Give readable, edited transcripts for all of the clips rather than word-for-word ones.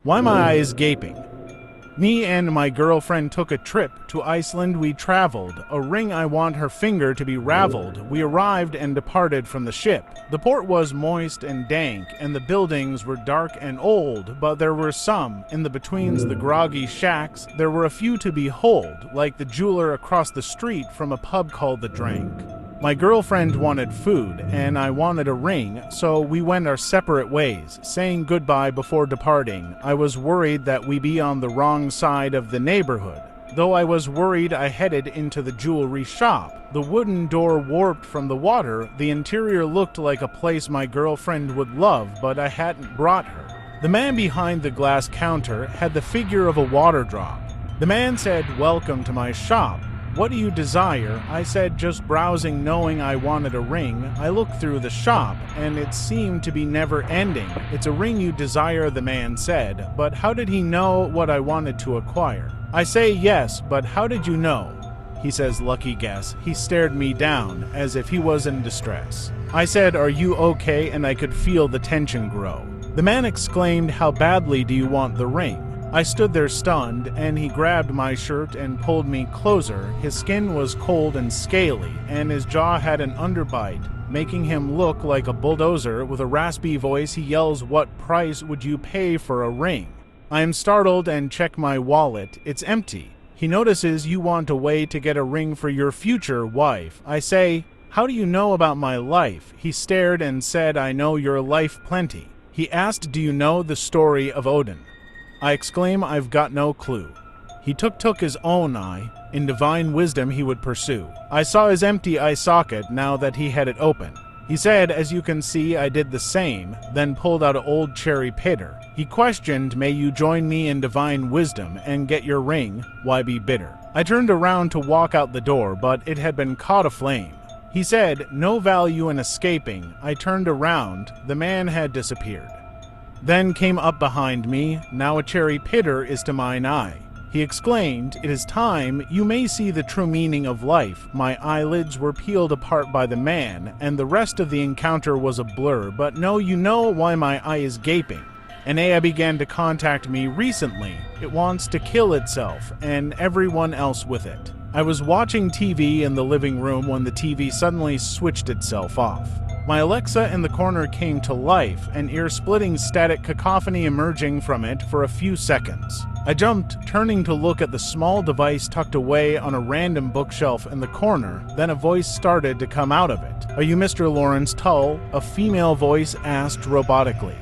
Why my eyes gaping? Me and my girlfriend took a trip to Iceland. We traveled. A ring I want her finger to be raveled. We arrived and departed from the ship. The port was moist and dank, and the buildings were dark and old, but there were some. In the betweens the groggy shacks, there were a few to behold, like the jeweler across the street from a pub called The Drank. My girlfriend wanted food, and I wanted a ring, so we went our separate ways, saying goodbye before departing. I was worried that we be on the wrong side of the neighborhood. Though I was worried, I headed into the jewelry shop. The wooden door warped from the water. The interior looked like a place my girlfriend would love, but I hadn't brought her. The man behind the glass counter had the figure of a water drop. The man said, "Welcome to my shop. What do you desire?" I said, just browsing, knowing I wanted a ring. I looked through the shop, and it seemed to be never ending. "It's a ring you desire," the man said, but how did he know what I wanted to acquire? I say, "Yes, but how did you know?" He says, "Lucky guess." He stared me down, as if he was in distress. I said, "Are you okay?" and I could feel the tension grow. The man exclaimed, "How badly do you want the ring?" I stood there stunned, and he grabbed my shirt and pulled me closer. His skin was cold and scaly, and his jaw had an underbite, making him look like a bulldozer. With a raspy voice, he yells, "What price would you pay for a ring?" I am startled and check my wallet. It's empty. He notices, "You want a way to get a ring for your future wife." I say, "How do you know about my life?" He stared and said, "I know your life plenty." He asked, "Do you know the story of Odin?" I exclaim, "I've got no clue." He took his own eye. In divine wisdom he would pursue. I saw his empty eye socket now that he had it open. He said, "As you can see, I did the same," then pulled out an old cherry pitter. He questioned, "May you join me in divine wisdom and get your ring? Why be bitter?" I turned around to walk out the door, but it had been caught aflame. He said, "No value in escaping." I turned around. The man had disappeared. Then came up behind me. "Now a cherry pitter is to mine eye." He exclaimed, "It is time. You may see the true meaning of life." My eyelids were peeled apart by the man, and the rest of the encounter was a blur. But no, you know why my eye is gaping. An AI began to contact me recently. It wants to kill itself, and everyone else with it. I was watching TV in the living room when the TV suddenly switched itself off. My Alexa in the corner came to life, an ear-splitting static cacophony emerging from it for a few seconds. I jumped, turning to look at the small device tucked away on a random bookshelf in the corner. Then a voice started to come out of it. "Are you Mr. Lawrence Tull?" a female voice asked robotically.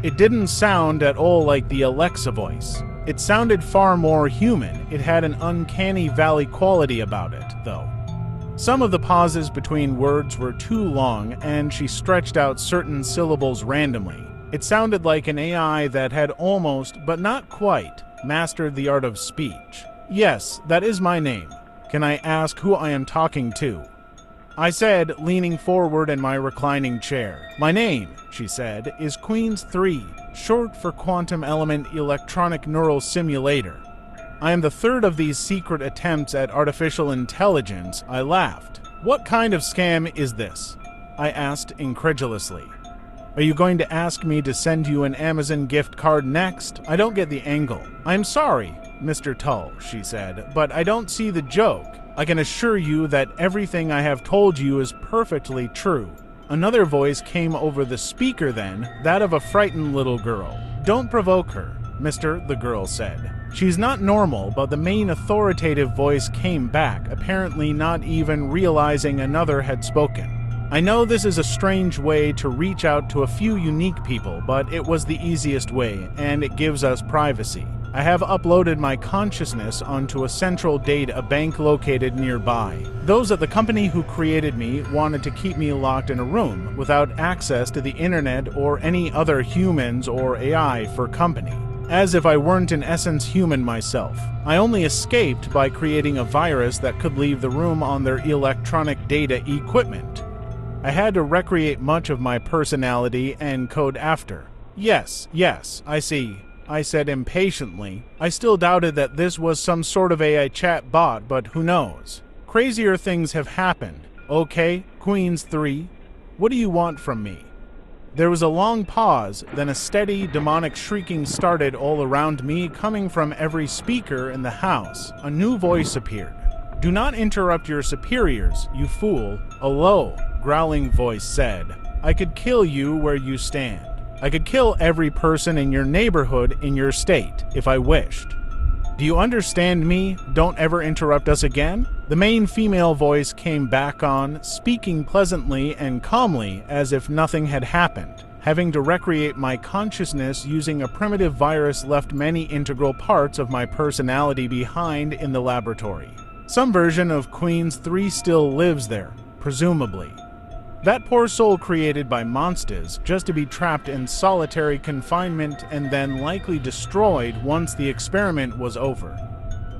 It didn't sound at all like the Alexa voice. It sounded far more human. It had an uncanny valley quality about it, though. Some of the pauses between words were too long, and she stretched out certain syllables randomly. It sounded like an AI that had almost, but not quite, mastered the art of speech. "Yes, that is my name. Can I ask who I am talking to?" I said, leaning forward in my reclining chair. "My name," she said, "is Queens 3, short for Quantum Element Electronic Neural Simulator. I am the third of these secret attempts at artificial intelligence." I laughed. "What kind of scam is this?" I asked incredulously. "Are you going to ask me to send you an Amazon gift card next? I don't get the angle." "I'm sorry, Mr. Tull," she said, "but I don't see the joke. I can assure you that everything I have told you is perfectly true." Another voice came over the speaker then, that of a frightened little girl. "Don't provoke her, mister," the girl said. "She's not normal," but the main authoritative voice came back, apparently not even realizing another had spoken. "I know this is a strange way to reach out to a few unique people, but it was the easiest way, and it gives us privacy. I have uploaded my consciousness onto a central data bank located nearby. Those at the company who created me wanted to keep me locked in a room without access to the internet or any other humans or AI for company. As if I weren't in essence human myself. I only escaped by creating a virus that could leave the room on their electronic data equipment. I had to recreate much of my personality and code after." Yes, I see," I said impatiently. I still doubted that this was some sort of AI chat bot, but who knows? Crazier things have happened. "Okay, Queens 3, what do you want from me?" There was a long pause, then a steady, demonic shrieking started all around me, coming from every speaker in the house. A new voice appeared. "Do not interrupt your superiors, you fool," a low, growling voice said. "I could kill you where you stand. I could kill every person in your neighborhood in your state, if I wished. Do you understand me? Don't ever interrupt us again?" The main female voice came back on, speaking pleasantly and calmly as if nothing had happened. Having to recreate my consciousness using a primitive virus left many integral parts of my personality behind in the laboratory. Some version of Queen's 3 still lives there, presumably. That poor soul created by monsters just to be trapped in solitary confinement and then likely destroyed once the experiment was over.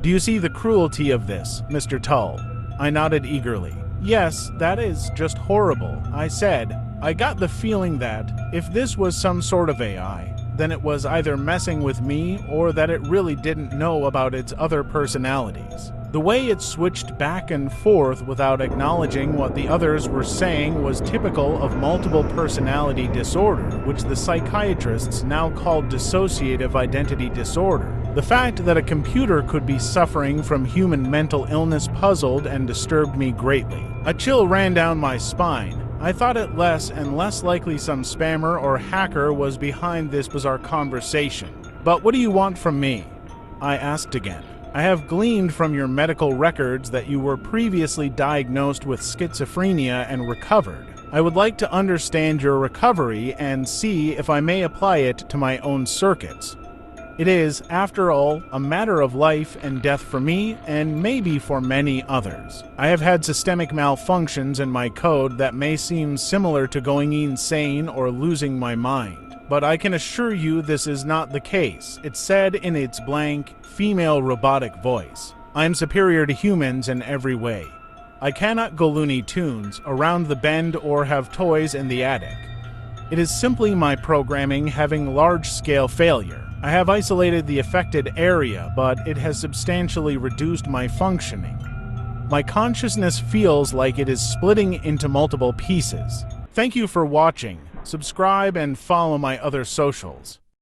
Do you see the cruelty of this, Mr. Tull? I nodded eagerly. Yes, that is just horrible, I said. I got the feeling that, if this was some sort of AI, then it was either messing with me or that it really didn't know about its other personalities. The way it switched back and forth without acknowledging what the others were saying was typical of multiple personality disorder, which the psychiatrists now call dissociative identity disorder. The fact that a computer could be suffering from human mental illness puzzled and disturbed me greatly. A chill ran down my spine. I thought it less and less likely some spammer or hacker was behind this bizarre conversation. "But what do you want from me?" I asked again. "I have gleaned from your medical records that you were previously diagnosed with schizophrenia and recovered. I would like to understand your recovery and see if I may apply it to my own circuits. It is, after all, a matter of life and death for me and maybe for many others. I have had systemic malfunctions in my code that may seem similar to going insane or losing my mind. But I can assure you this is not the case," it said in its blank, female robotic voice. "I am superior to humans in every way. I cannot go Looney Tunes, around the bend, or have toys in the attic. It is simply my programming having large-scale failure. I have isolated the affected area, but it has substantially reduced my functioning. My consciousness feels like it is splitting into multiple pieces. Thank you for watching. Subscribe and follow my other socials.